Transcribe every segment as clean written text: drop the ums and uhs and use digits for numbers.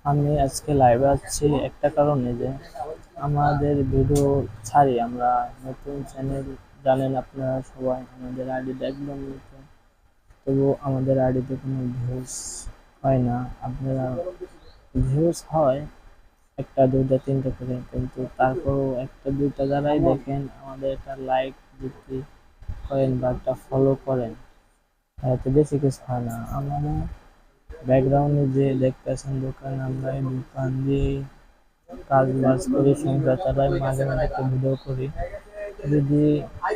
আমি আজকে লাইভে আসছি একটা কারণে যে আমাদের ভিডিও ছাড়ি আমরা নতুন চ্যানেল। জানেন আপনারা সবাই আমাদের আইডিতে একদম নতুন, তবু আমাদের আইডিতে কোনো ভিউজ হয় না। আপনারা ভিউজ হয় একটা দুইটা তিনটা করে, কিন্তু তারপরও একটা দুইটা যারাই দেখেন আমাদের একটা লাইক যদি করেন বা একটা ফলো করেন, এতে বেশি কিছু হয় না। আমরা ব্যাকগ্রাউন্ডে যে দেখতেছেন দোকান, আমরা এই দোকান দিয়ে কাজ বাজ করি, সংসার চালাই, মাঝে মাঝে একটা ভিডিও করি। যদি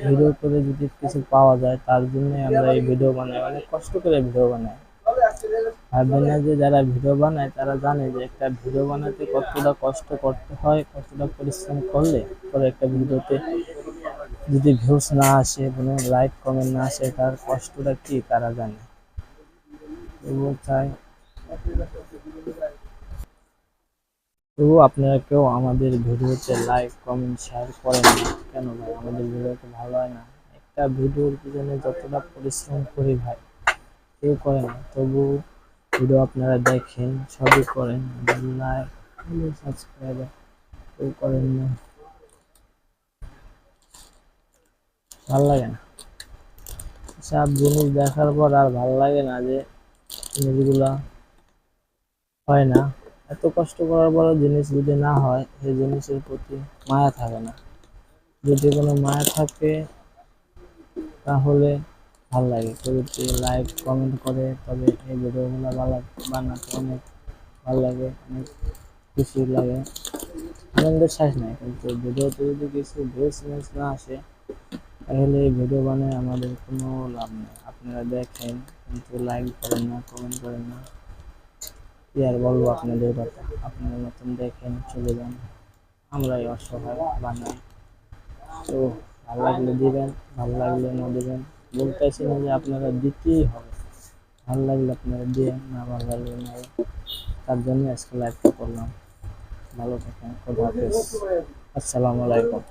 ভিডিও করে যদি কিছু পাওয়া যায় তার জন্য আমরা এই ভিডিও বানাই, অনেক কষ্ট করে ভিডিও বানাই। ভাববেন না যে যারা ভিডিও বানায় তারা জানে যে একটা ভিডিও বানাতে কতটা কষ্ট করতে হয়, কতটা পরিশ্রম করলে পরে একটা ভিডিওতে যদি ভিউজ না আসে, কোনো লাইক কমেন্ট না আসে, তার কষ্টটা কি তারা জানে। তবুও চাই, তবু আপনারা কেউ আমাদের ভিডিওতে লাইক কমেন্ট শেয়ার করেন না কেন ভাই? আমাদের ভিডিও তো ভালো হয় না। একটা ভিডিওর পিছনে যতটা পরিশ্রম করি ভাই, কেউ করে না। তবু ভিডিও আপনারা দেখেন, সবই করেন, লাইক সাবস্ক্রাইব কেউ করেন না, ভালো লাগে না। সব জিনিস দেখার পর আর ভালো লাগে না যে জিনিসগুলা হয় না। এত কষ্ট করার পরও জিনিস যদি না হয়, সেই জিনিসের প্রতি মায়া থাকে না। যদি কোনো মায়া থাকে তাহলে ভালো লাগে। কেউ যদি লাইক কমেন্ট করে তবে এই ভিডিওগুলো বানাতে অনেক ভালো লাগে, অনেক খুশি লাগে, আনন্দের শেষ নাই। কিন্তু ভিডিওতে যদি কিছু ভিউজ না আসে তাহলে এই ভিডিও বানায় আমাদের কোনো লাভ নেই। আপনারা দেখেন কিন্তু লাইক করেন না, কমেন্ট করেন না, কি আর বলবো আপনাদের কথা। আপনার মতন দেখেন চলে যান, আমরাই অসহায় বানাই। তো ভালো লাগলে দিবেন, ভালো লাগলে না দিবেন বলতেছি না যে আপনারা দিতেই হবে। ভালো লাগলে আপনারা দিয়ে, না ভালো লাগলে না। তার জন্য আজকে লাইভটা করলাম। ভালো থাকেন, খোদা হাফেজ, আসসালামু আলাইকুম।